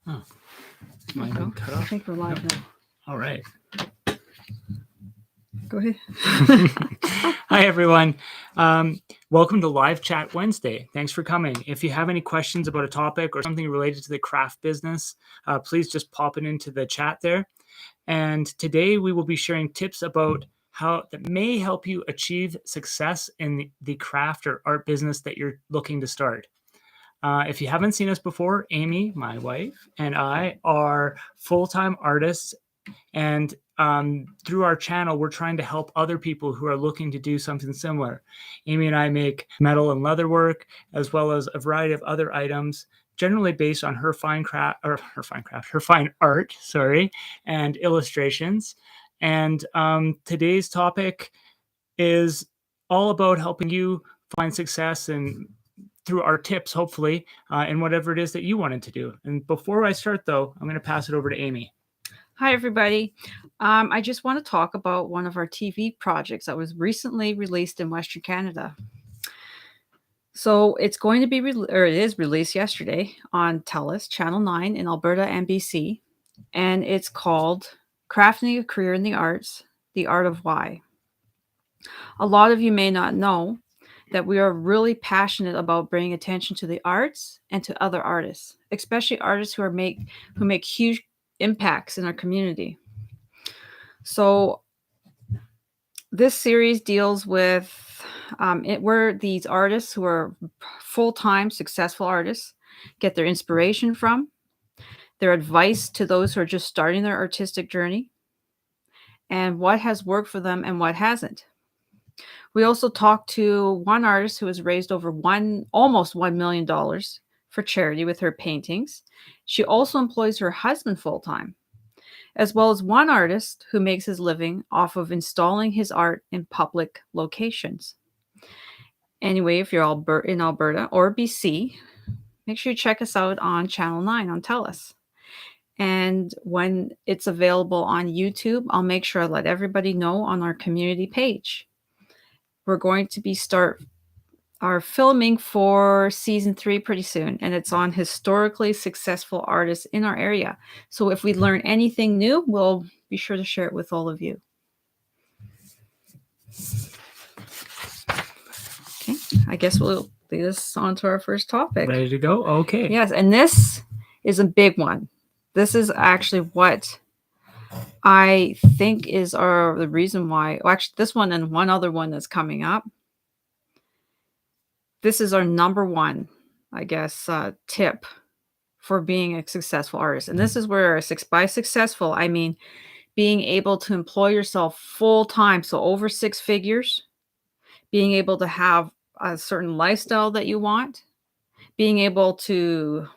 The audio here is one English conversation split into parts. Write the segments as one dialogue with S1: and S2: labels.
S1: Oh, mine been cut off?
S2: I think we're live now.
S1: All right.
S2: Go ahead.
S1: Hi, everyone. Welcome to Live Chat Wednesday. Thanks for coming. If you have any questions about a topic or something related to the craft business, please just pop it into the chat there. And today we will be sharing tips about how that may help you achieve success in the craft or art business that you're looking to start. If you haven't seen us before, Amy, my wife, and I are full-time artists. And through our channel, we're trying to help other people who are looking to do something similar. Amy and I make metal and leather work, as well as a variety of other items, generally based on her fine art, and illustrations. And today's topic is all about helping you find success and through our tips, hopefully, in whatever it is that you wanted to do. And before I start, though, I'm going to pass it over to Amy.
S2: Hi, everybody. I just want to talk about one of our TV projects that was recently released in Western Canada. So it's going to be, it is released yesterday on TELUS, Channel 9 in Alberta and BC. And it's called Crafting a Career in the Arts, The Art of Why. A lot of you may not know that we are really passionate about bringing attention to the arts and to other artists, especially artists who make huge impacts in our community. So this series deals with where these artists who are full-time successful artists get their inspiration from, their advice to those who are just starting their artistic journey, and what has worked for them and what hasn't. We also talked to one artist who has raised over almost $1 million for charity with her paintings. She also employs her husband full-time, as well as one artist who makes his living off of installing his art in public locations. Anyway, if you're in Alberta or BC, make sure you check us out on Channel 9 on TELUS. And when it's available on YouTube, I'll make sure I let everybody know on our community page. We're going to start our filming for season 3 pretty soon, and it's on historically successful artists in our area. So if we learn anything new, we'll be sure to share it with all of you. Okay, I guess we'll lead us on to our first topic.
S1: Ready to go? Okay.
S2: Yes, and this is a big one. This is actually what I think is the reason why, actually this one and one other one that's coming up. This is our number one, I guess, tip for being a successful artist. And this is where by successful, I mean being able to employ yourself full time, so over 6 figures, being able to have a certain lifestyle that you want, being able to,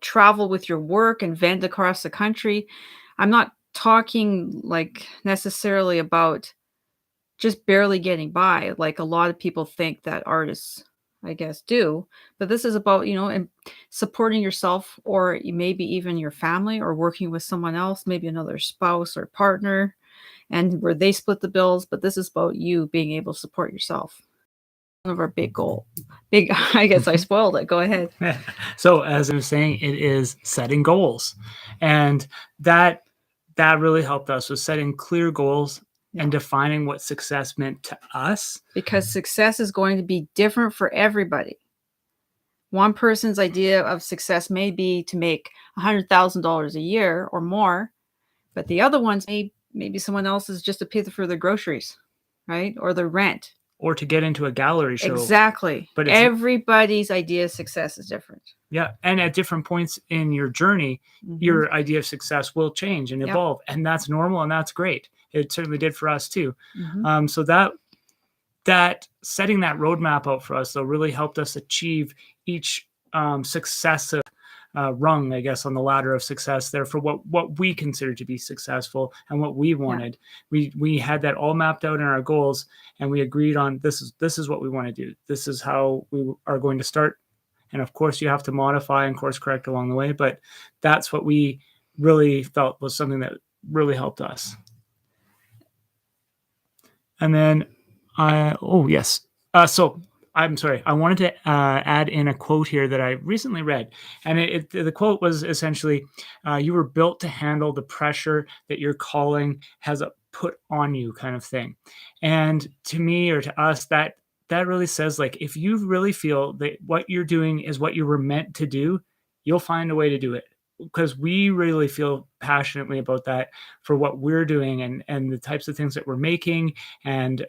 S2: travel with your work and vent across the country. I'm not talking like necessarily about just barely getting by, like a lot of people think that artists, I guess, do. But this is about, supporting yourself, or maybe even your family, or working with someone else, maybe another spouse or partner, and where they split the bills. But this is about you being able to support yourself. One of our I guess I spoiled it. Go ahead.
S1: So as I was saying, it is setting goals. And that really helped us with setting clear goals. Yeah. And defining what success meant to us.
S2: Because success is going to be different for everybody. One person's idea of success may be to make $100,000 a year or more, but the other ones maybe someone else is just to pay for their groceries, right? Or their rent.
S1: Or to get into a gallery show.
S2: Exactly. But everybody's idea of success is different.
S1: Yeah. And at different points in your journey, your idea of success will change and evolve. Yep. And that's normal and that's great. It certainly did for us too. So that setting that roadmap out for us, though, really helped us achieve each successive rung, I guess, on the ladder of success there for what we considered to be successful and what we wanted. Yeah. We had that all mapped out in our goals, and we agreed on this is what we want to do. This is how we are going to start. And of course, you have to modify and course correct along the way, but that's what we really felt was something that really helped us. And then, so I'm sorry. I wanted to add in a quote here that I recently read, and the quote was essentially, "You were built to handle the pressure that your calling has put on you," kind of thing. And to me, or to us, that really says, like, if you really feel that what you're doing is what you were meant to do, you'll find a way to do it. Because we really feel passionately about that for what we're doing, and the types of things that we're making, and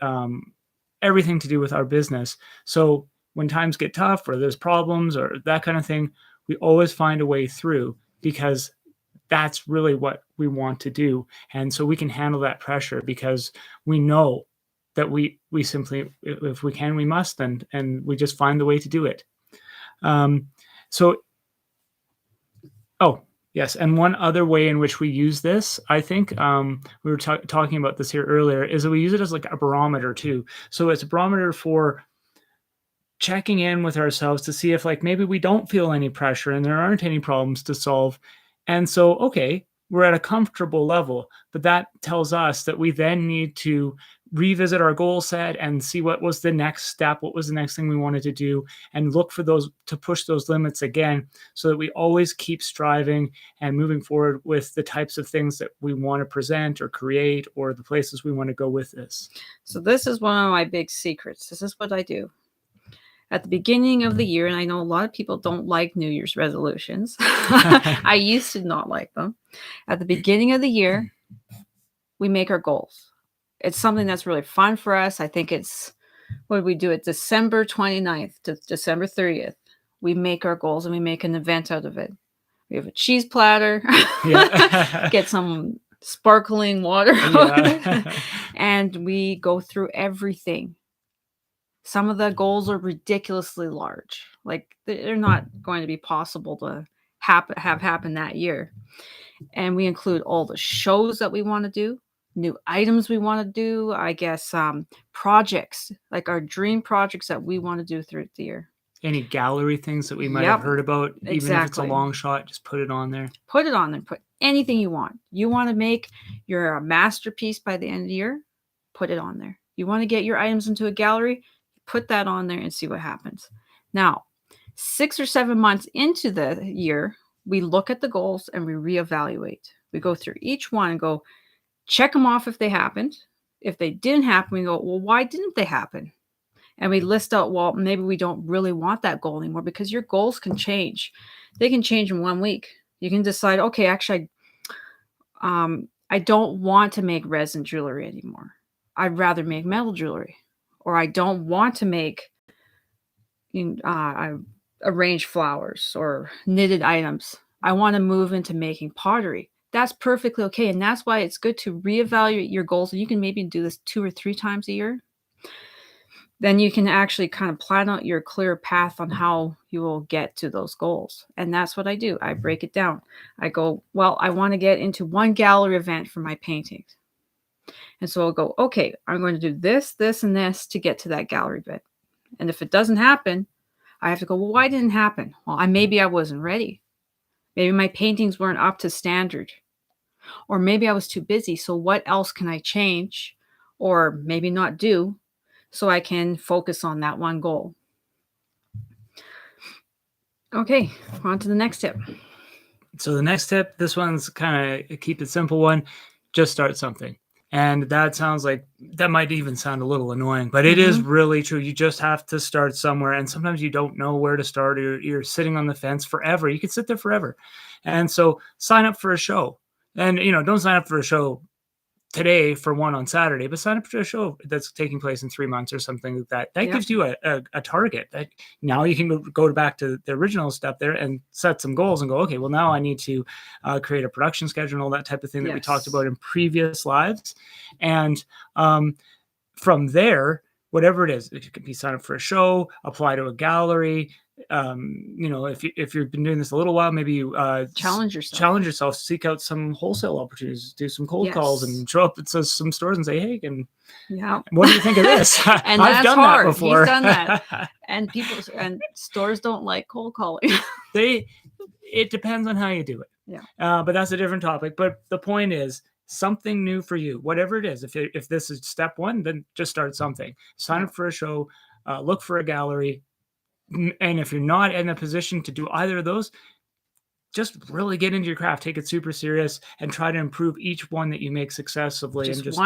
S1: everything to do with our business. So when times get tough or there's problems or that kind of thing, we always find a way through, because that's really what we want to do. And so we can handle that pressure because we know that we simply, if we can, we must, and we just find the way to do it. So, oh, yes. And one other way in which we use this, I think we were talking about this here earlier, is that we use it as like a barometer too. So it's a barometer for checking in with ourselves to see if, like, maybe we don't feel any pressure and there aren't any problems to solve. And so, okay, we're at a comfortable level, but that tells us that we then need to revisit our goal set and see what was the next step, what was the next thing we wanted to do, and look for those to push those limits again, so that we always keep striving and moving forward with the types of things that we want to present or create, or the places we want to go with this.
S2: So this is one of my big secrets. This is what I do. At the beginning of the year, and I know a lot of people don't like New Year's resolutions. I used to not like them. At the beginning of the year, we make our goals. It's something that's really fun for us. I think it's, what did we do it? December 29th to December 30th. We make our goals and we make an event out of it. We have a cheese platter. Get some sparkling water. And we go through everything. Some of the goals are ridiculously large. Like, they're not going to be possible to have happen that year. And we include all the shows that we want to do, new items we want to do, I guess, projects, like our dream projects that we want to do throughout the year.
S1: Any gallery things that we might have heard about, even if it's a long shot, just put it on there.
S2: Put it on there. Put anything you want. You want to make your masterpiece by the end of the year, put it on there. You want to get your items into a gallery, put that on there and see what happens. Now, 6 or 7 months into the year, we look at the goals and we reevaluate. We go through each one and go, check them off if they happened. If they didn't happen, we go, well, why didn't they happen? And we list out, well, maybe we don't really want that goal anymore, because your goals can change. They can change in 1 week. You can decide, okay, actually, I don't want to make resin jewelry anymore. I'd rather make metal jewelry. Or I don't want to make arranged flowers or knitted items. I want to move into making pottery. That's perfectly okay. And that's why it's good to reevaluate your goals. And you can maybe do this 2 or 3 times a year. Then you can actually kind of plan out your clear path on how you will get to those goals. And that's what I do. I break it down. I go, well, I want to get into one gallery event for my paintings. And so I'll go, okay, I'm going to do this, this, and this to get to that gallery bit. And if it doesn't happen, I have to go, well, why didn't it happen? Well, maybe I wasn't ready. Maybe my paintings weren't up to standard. Or maybe I was too busy. So what else can I change or maybe not do so I can focus on that one goal? Okay, on to the next tip.
S1: So the next tip, this one's kind of keep it simple one, just start something. And that sounds like, that might even sound a little annoying, but it is really true. You just have to start somewhere. And sometimes you don't know where to start, or you're sitting on the fence forever. You could sit there forever. And so sign up for a show. And, don't sign up for a show today for one on Saturday, but sign up for a show that's taking place in 3 months or something like that. That gives you a target. That now you can go back to the original step there and set some goals and go, okay, well, now I need to create a production schedule and all that type of thing that we talked about in previous lives. And from there, whatever it is, it could be sign up for a show, apply to a gallery. If you've been doing this a little while, maybe you challenge yourself, seek out some wholesale opportunities, do some cold calls, and show up at some stores and say, hey, what do you think of this?
S2: And
S1: I've done
S2: hard.
S1: That before.
S2: He's done that. And stores don't like cold calling.
S1: It depends on how you do it.
S2: Yeah.
S1: But that's a different topic. But the point is, something new for you, whatever it is. If this is step one, then just start something. Sign up for a show. look for a gallery. And if you're not in a position to do either of those, just really get into your craft, take it super serious, and try to improve each one that you make successfully.
S2: Just
S1: and just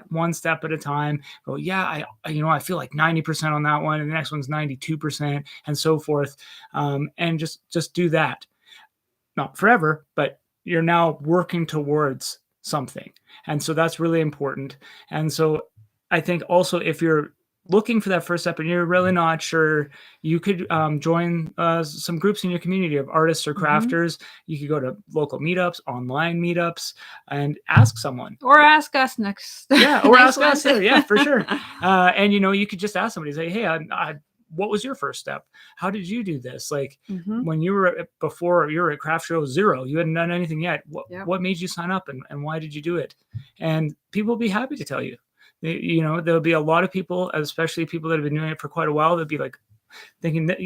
S2: one step
S1: at a time. Go, yeah, I feel like 90% on that one, and the next one's 92%, and so forth. And just do that. Not forever, but you're now working towards something. And so that's really important. And so I think also, if you're looking for that first step and you're really not sure, you could join some groups in your community of artists or crafters. You could go to local meetups, online meetups, and ask someone.
S2: Or ask us next.
S1: Yeah, or ask us here. Yeah, for sure. And you could just ask somebody, say, hey, what was your first step? How did you do this? Like when you were before you were at Craft Show 0, you hadn't done anything yet. What made you sign up, and why did you do it? And people will be happy to tell you. There'll be a lot of people, especially people that have been doing it for quite a while, that'll be like thinking that,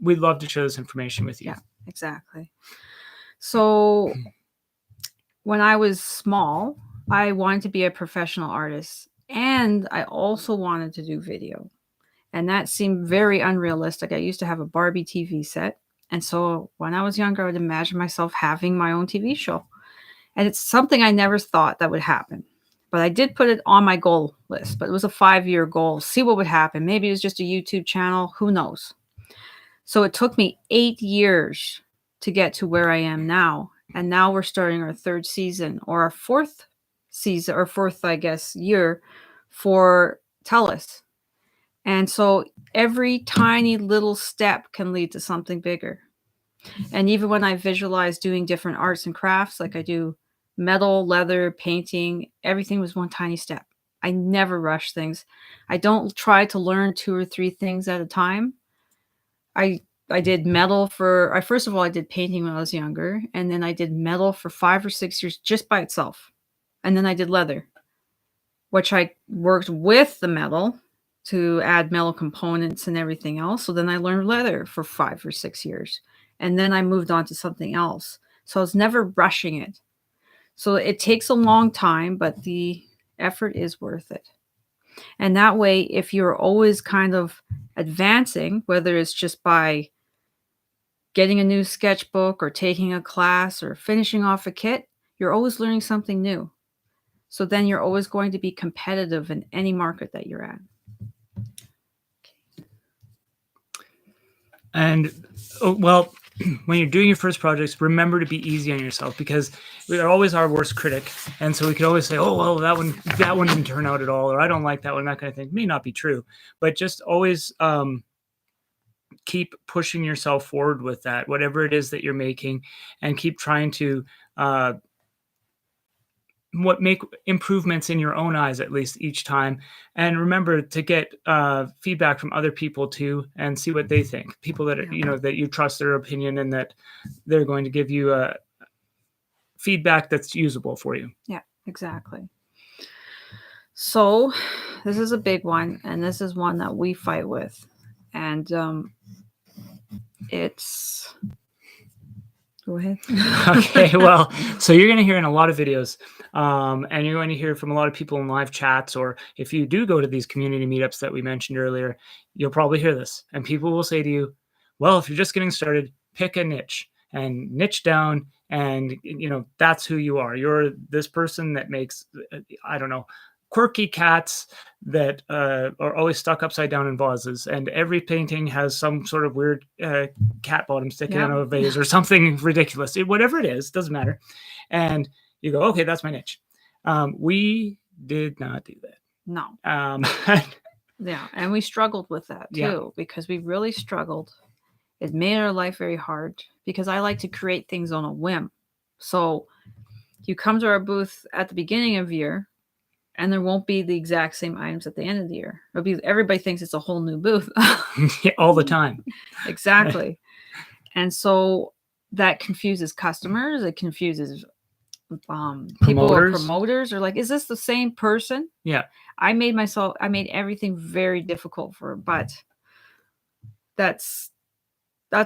S1: we'd love to share this information with you.
S2: Yeah, exactly. So when I was small, I wanted to be a professional artist, and I also wanted to do video. And that seemed very unrealistic. I used to have a Barbie TV set. And so when I was younger, I would imagine myself having my own TV show. And it's something I never thought that would happen. But I did put it on my goal list. But it was a 5-year goal. See what would happen. Maybe it was just a YouTube channel. Who knows? So it took me 8 years to get to where I am now. And now we're starting our 3rd season, or our 4th season, or 4th, I guess, year for TELUS. And so every tiny little step can lead to something bigger. And even when I visualize doing different arts and crafts, like I do metal, leather, painting, everything was one tiny step. I never rush things. I don't try to learn 2 or 3 things at a time. I did metal first of all, I did painting when I was younger. And then I did metal for 5 or 6 years just by itself. And then I did leather, which I worked with the metal to add metal components and everything else. So then I learned leather for 5 or 6 years. And then I moved on to something else. So I was never rushing it. So it takes a long time, but the effort is worth it. And that way, if you're always kind of advancing, whether it's just by getting a new sketchbook or taking a class or finishing off a kit, you're always learning something new. So then you're always going to be competitive in any market that you're at.
S1: And well, when you're doing your first projects, remember to be easy on yourself, because we are always our worst critic. And so we could always say, oh, well, that one didn't turn out at all, or I don't like that one, that kind of thing. May not be true, but just always keep pushing yourself forward with that, whatever it is that you're making, and keep trying to make improvements in your own eyes, at least each time. And remember to get feedback from other people too, and see what they think. People that that you trust their opinion, and that they're going to give you feedback that's usable for you.
S2: Yeah, exactly. So this is a big one, and this is one that we fight with. And it's... Go ahead.
S1: Okay, well, so you're going to hear in a lot of videos, and you're going to hear from a lot of people in live chats, or if you do go to these community meetups that we mentioned earlier, you'll probably hear this. And people will say to you, well, if you're just getting started, pick a niche and niche down, and that's who you are. You're this person that makes, I don't know, quirky cats that are always stuck upside down in vases, and every painting has some sort of weird cat bottom sticking out of a vase or something ridiculous. Whatever it is, doesn't matter. And you go, okay, that's my niche. We did not do that.
S2: No. Yeah, and we struggled with that too, because we really struggled. It made our life very hard, because I like to create things on a whim. So you come to our booth at the beginning of the year, and there won't be the exact same items at the end of the year. Everybody thinks it's a whole new booth.
S1: All the time.
S2: Exactly. And so that confuses customers. It confuses people or promoters. Are like, is this the same person?
S1: Yeah.
S2: I made everything very difficult for her, but that's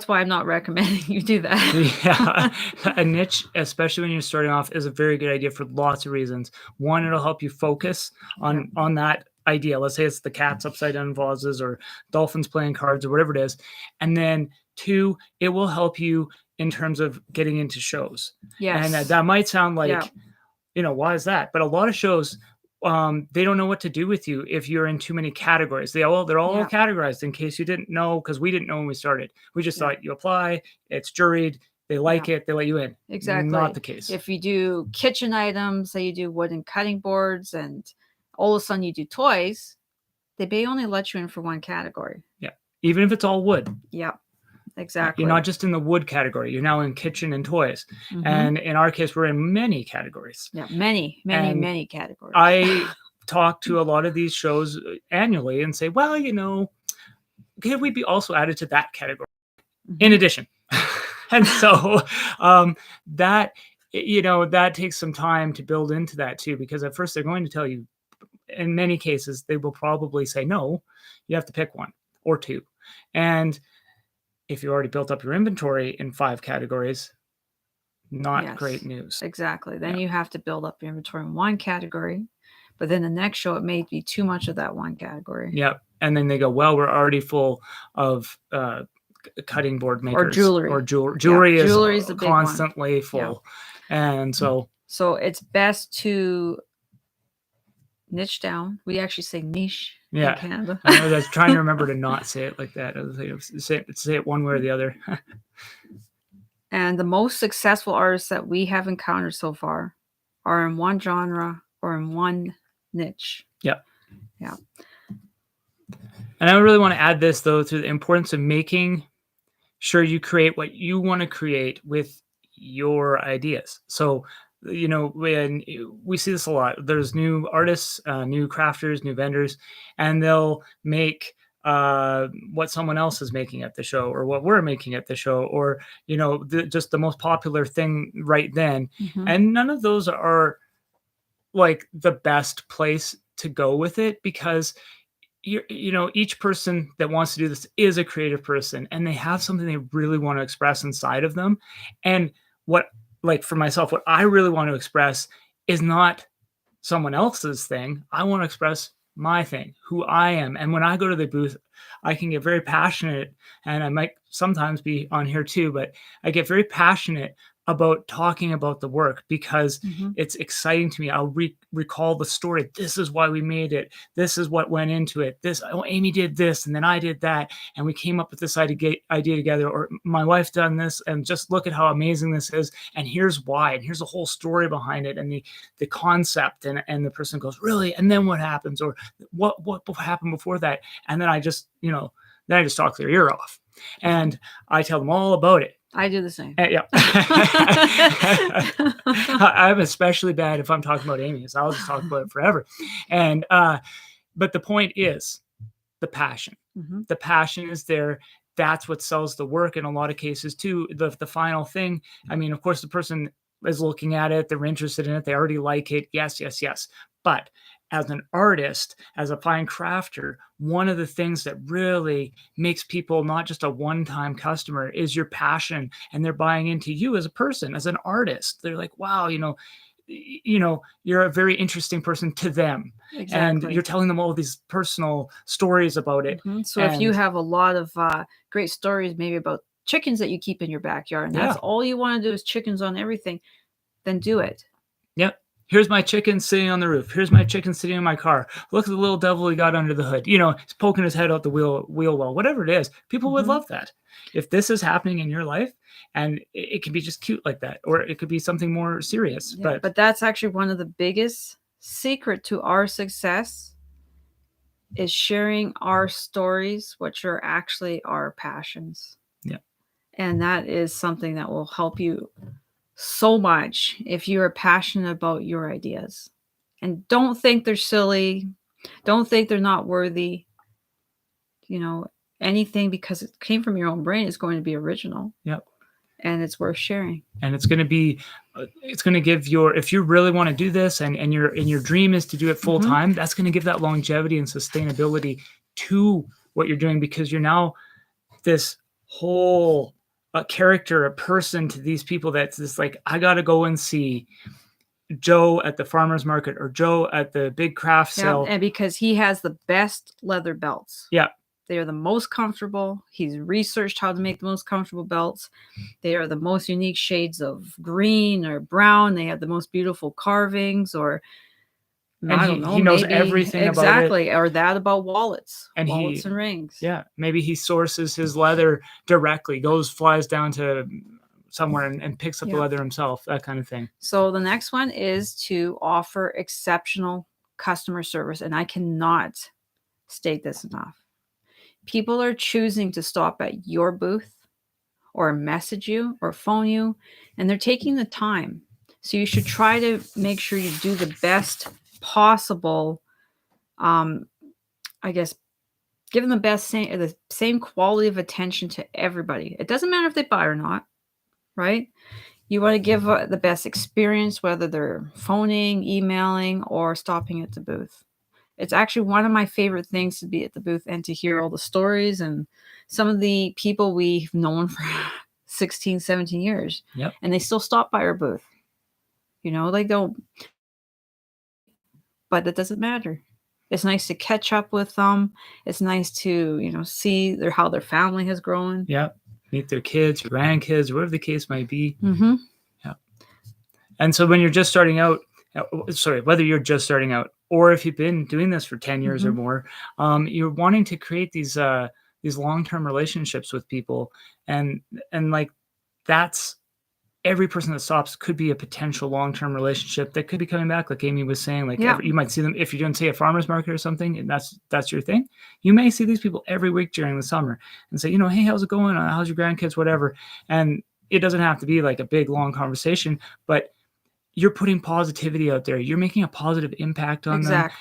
S2: why I'm not recommending you do that.
S1: Yeah. A niche, especially when you're starting off, is a very good idea for lots of reasons. One, it'll help you focus on that idea. Let's say it's the cats upside down vases or dolphins playing cards or whatever it is. And then 2, it will help you in terms of getting into shows.
S2: Yes.
S1: And that might sound like,
S2: Yeah.
S1: Why is that? But a lot of shows, they don't know what to do with you if you're in too many categories. They're all
S2: Yeah.
S1: categorized, in case you didn't know, because we didn't know when we started. We just
S2: Yeah.
S1: thought you apply, it's juried, they like it, they let you in.
S2: Exactly.
S1: Not the case.
S2: If you do kitchen items, say you do wooden cutting boards, and all of a sudden you do toys, they may only let you in for one category.
S1: Yeah. Even if it's all wood.
S2: Yeah. Exactly.
S1: You're not just in the wood category. You're now in kitchen and toys. And in our case, we're in many categories.
S2: Yeah, many categories.
S1: I talk to a lot of these shows annually and say, well, could we be also added to that category in addition? And so that takes some time to build into that too, because at first they're going to tell you, in many cases, they will probably say, no, you have to pick 1 or 2. And if you already built up your inventory in 5 categories, not great news.
S2: Exactly. Then you have to build up your inventory in 1 category, but then the next show, it may be too much of that 1 category.
S1: Yep. And then they go, well, we're already full of cutting board makers.
S2: Or jewelry.
S1: Or jewelry is
S2: the
S1: constantly full. Yeah. And so
S2: it's best to niche down. We actually say niche in Canada.
S1: I was trying to remember to not say it like that. I was like, say it one way or the other.
S2: And the most successful artists that we have encountered so far are in 1 genre or in 1 niche.
S1: Yep.
S2: Yeah.
S1: And I really want to add this, though, to the importance of making sure you create what you want to create with your ideas. So, when we see this a lot, there's new artists, new crafters, new vendors, and they'll make what someone else is making at the show, or what we're making at the show, or just the most popular thing right then. And none of those are like the best place to go with it, because each person that wants to do this is a creative person, and they have something they really want to express inside of them. And for myself, what I really want to express is not someone else's thing. I want to express my thing, who I am. And when I go to the booth, I can get very passionate, and I might sometimes be on here too, but I get very passionate about talking about the work, because it's exciting to me. I'll recall the story. This is why we made it. This is what went into it. Amy did this, and then I did that, and we came up with this idea together, or my wife done this, and just look at how amazing this is, and here's why, and here's a whole story behind it, and the concept, and the person goes, really? And then what happens, or what happened before that? And then I just talk their ear off, and I tell them all about it.
S2: I do the same.
S1: Yeah. I'm especially bad if I'm talking about Amy, so I'll just talk about it forever. And but the point is the passion. The passion is there. That's what sells the work in a lot of cases too. The final thing, I mean, of course, the person is looking at it, they're interested in it, they already like it. Yes. But as an artist, as a fine crafter, one of the things that really makes people not just a one-time customer is your passion, and they're buying into you as a person, as an artist. They're like, wow, you're a very interesting person to them.
S2: Exactly.
S1: And you're telling them all these personal stories about it.
S2: So if you have a lot of great stories, maybe about chickens that you keep in your backyard, and that's all you want to do is chickens on everything, then do it.
S1: Yep. Here's my chicken sitting on the roof. Here's my chicken sitting in my car. Look at the little devil he got under the hood. He's poking his head out the wheel well, whatever it is. People would love that. If this is happening in your life, and it can be just cute like that, or it could be something more serious.
S2: Yeah, but that's actually one of the biggest secret to our success, is sharing our stories, which are actually our passions.
S1: Yeah.
S2: And that is something that will help you so much if you are passionate about your ideas. And don't think they're silly. Don't think they're not worthy. Anything, because it came from your own brain, is going to be original.
S1: Yep.
S2: And it's worth sharing.
S1: And it's going to give if you really want to do this, and your dream is to do it full time, that's going to give that longevity and sustainability to what you're doing, because you're now this whole a character, a person to these people that's just like, I got to go and see Joe at the farmer's market or Joe at the big craft sale.
S2: And because he has the best leather belts.
S1: Yeah.
S2: They are the most comfortable. He's researched how to make the most comfortable belts. They are the most unique shades of green or brown. They have the most beautiful carvings, or
S1: And
S2: I don't know,
S1: he knows
S2: maybe
S1: everything
S2: exactly,
S1: about it.
S2: or that about wallets,
S1: And
S2: wallets and rings.
S1: Yeah, maybe he sources his leather directly, flies down to somewhere and picks up the leather himself, that kind of thing.
S2: So the next one is to offer exceptional customer service, and I cannot state this enough. People are choosing to stop at your booth or message you or phone you, and they're taking the time. So you should try to make sure you do the best possible, I guess, give them the same quality of attention to everybody. It doesn't matter if they buy or not, right? You want to give the best experience, whether they're phoning, emailing, or stopping at the booth. It's actually one of my favorite things to be at the booth and to hear all the stories and some of the people we've known for 16, 17 years.
S1: Yep.
S2: And they still stop by our booth. You know, they don't. But that doesn't matter. It's nice to catch up with them. It's nice to, see how their family has grown.
S1: Yeah. Meet their kids, your grandkids, whatever the case might be.
S2: Mm-hmm.
S1: Yeah. And so when you're just starting out, whether you're just starting out or if you've been doing this for 10 years or more, you're wanting to create these long-term relationships with people. And like that's every person that stops could be a potential long-term relationship that could be coming back. Like Amy was saying, like you might see them if you're doing, say, a farmer's market or something, and that's your thing. You may see these people every week during the summer and say, hey, how's it going? How's your grandkids? Whatever. And it doesn't have to be like a big, long conversation, but you're putting positivity out there. You're making a positive impact on them.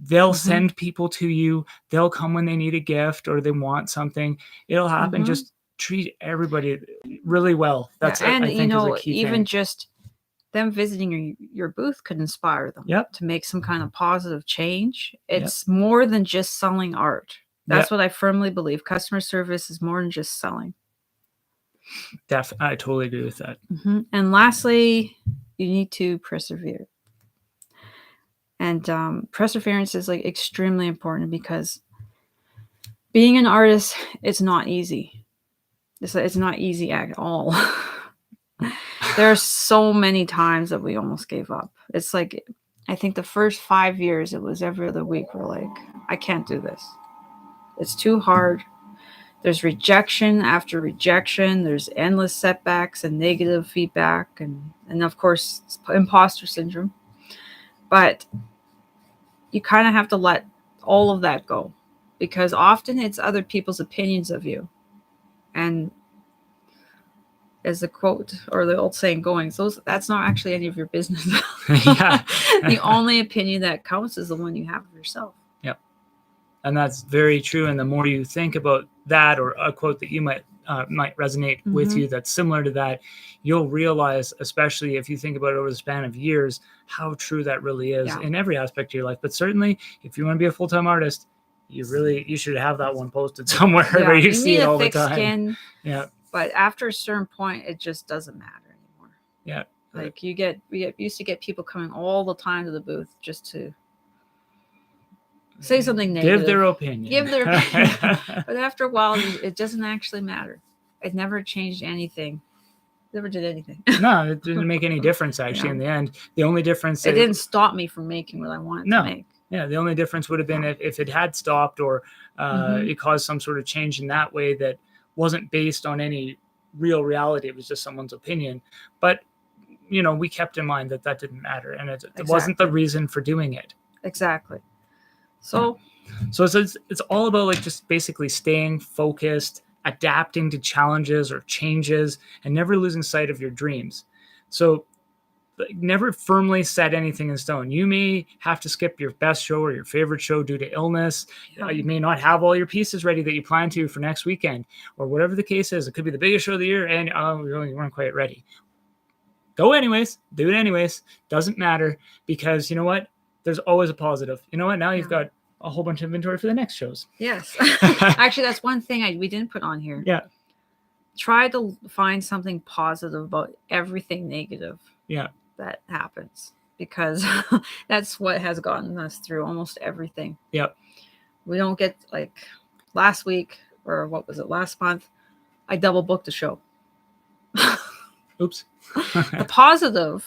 S1: They'll send people to you. They'll come when they need a gift or they want something. It'll happen. Just treat everybody really well. That's I think is a key
S2: even
S1: thing.
S2: Just them visiting your booth could inspire them to make some kind of positive change. It's more than just selling art. That's what I firmly believe. Customer service is more than just selling.
S1: I totally agree with that.
S2: And lastly, you need to persevere. And perseverance is like extremely important because being an artist, it's not easy. It's not easy at all. There are so many times that we almost gave up. It's like, I think the first 5 years, it was every other week. We're like, I can't do this. It's too hard. There's rejection after rejection. There's endless setbacks and negative feedback. And of course, imposter syndrome. But you kind of have to let all of that go because often it's other people's opinions of you. And as the quote or the old saying going, that's not actually any of your business. The only opinion that counts is the one you have of yourself.
S1: Yep. And that's very true. And the more you think about that or a quote that you might resonate with you that's similar to that, you'll realize, especially if you think about it over the span of years, how true that really is in every aspect of your life. But certainly, if you want to be a full-time artist, you should have that one posted somewhere where you see it all the time. Skin. Yeah.
S2: But after a certain point, it just doesn't matter anymore.
S1: Yeah.
S2: Like we used to get people coming all the time to the booth just to say something negative.
S1: Give their opinion.
S2: But after a while, it doesn't actually matter. It never changed anything. Never did anything.
S1: No, it didn't make any difference actually in the end. The only difference...
S2: It didn't stop me from making what I wanted to make.
S1: Yeah, the only difference would have been if it had stopped or it caused some sort of change in that way that wasn't based on any real reality. It was just someone's opinion. But, we kept in mind that didn't matter. And it wasn't the reason for doing it.
S2: Exactly. So
S1: it's all about like just basically staying focused, adapting to challenges or changes, and never losing sight of your dreams. So never firmly set anything in stone. You may have to skip your best show or your favorite show due to illness. You may not have all your pieces ready that you plan to for next weekend, or whatever the case is. It could be the biggest show of the year and you weren't quite ready. Go anyways. Do it anyways. Doesn't matter, because you know what? There's always a positive. You know what? Now you've got a whole bunch of inventory for the next shows.
S2: Yes. Actually, that's one thing we didn't put on here.
S1: Yeah.
S2: Try to find something positive about everything negative.
S1: Yeah.
S2: That happens. because that's what has gotten us through almost everything.
S1: Yep.
S2: We don't get, like, last week, or what was it, last month, I double booked a show.
S1: Oops.
S2: The positive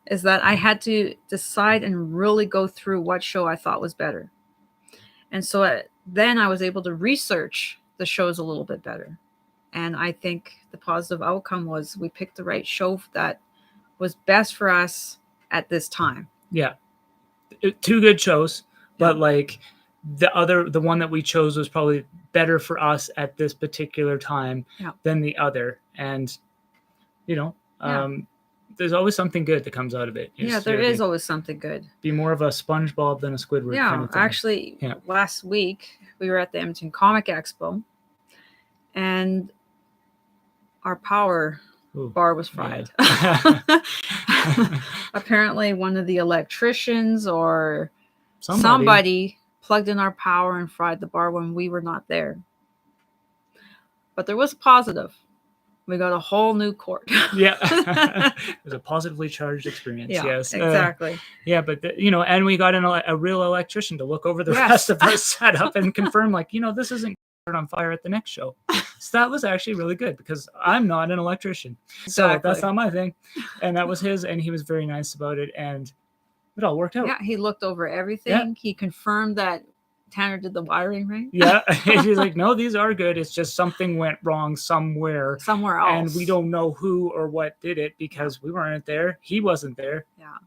S2: is that I had to decide and really go through what show I thought was better. And so then I was able to research the shows a little bit better. And I think the positive outcome was we picked the right show that was best for us at this time.
S1: Yeah. 2 good shows, but
S2: Yeah.
S1: like the one that we chose was probably better for us at this particular time
S2: Yeah.
S1: than the other. And, you know,
S2: Yeah.
S1: there's always something good that comes out of it.
S2: Yeah, there is always something good.
S1: Be more of a SpongeBob than a Squidward kind of thing.
S2: Actually,
S1: Yeah.
S2: last week we were at the Edmonton Comic Expo, and our power bar was fried.
S1: Yeah.
S2: Apparently, one of the electricians or somebody plugged in our power and fried the bar when we were not there. But there was a positive. We got a whole new cord.
S1: Yeah. It was a positively charged experience.
S2: Yeah,
S1: yes.
S2: Exactly.
S1: Yeah, but and we got a real electrician to look over the rest of our setup and confirm, like, this isn't on fire at the next show. So that was actually really good because I'm not an electrician.
S2: Exactly.
S1: So that's not my thing. And that was his, and he was very nice about it, and it all worked out.
S2: Yeah, he looked over everything. Yeah. He confirmed that Tanner did the wiring right.
S1: Yeah. He's like, no, these are good. It's just something went wrong somewhere
S2: else.
S1: And we don't know who or what did it because we weren't there. He wasn't there.
S2: Yeah.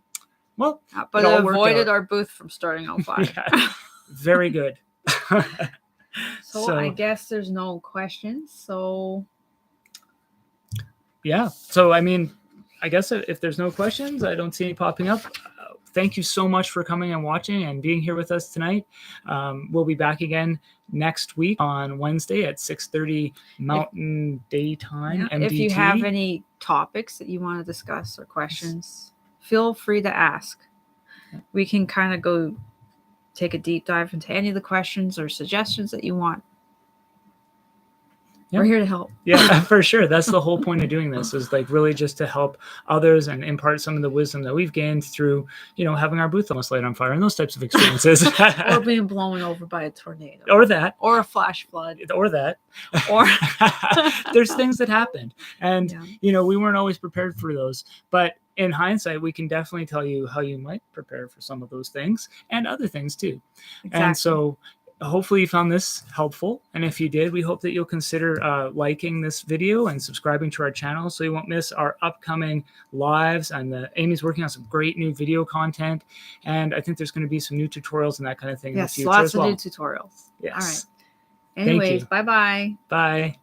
S1: Well,
S2: but it avoided our booth from starting on fire.
S1: Yeah. Very good.
S2: So I guess there's no questions. So
S1: yeah. So, I mean, I guess if there's no questions, I don't see any popping up. Thank you so much for coming and watching and being here with us tonight. We'll be back again next week on Wednesday at 6:30 Mountain Daytime.
S2: Yeah, if you have any topics that you want to discuss or questions, feel free to ask. We can kind of go take a deep dive into any of the questions or suggestions that you want. Yep. We're here to help.
S1: Yeah, for sure. That's the whole point of doing this, is like really just to help others and impart some of the wisdom that we've gained through, having our booth almost light on fire and those types of experiences.
S2: Or being blown over by a tornado.
S1: Or that.
S2: Or a flash flood.
S1: Or that.
S2: Or
S1: there's things that happen. And, we weren't always prepared for those. But in hindsight, we can definitely tell you how you might prepare for some of those things and other things too. Exactly. And so hopefully you found this helpful. And if you did, we hope that you'll consider liking this video and subscribing to our channel so you won't miss our upcoming lives. And Amy's working on some great new video content. And I think there's going to be some new tutorials and that kind of thing in the future as well.
S2: Lots of new tutorials.
S1: Yes.
S2: All right. Anyways, bye-bye.
S1: Bye.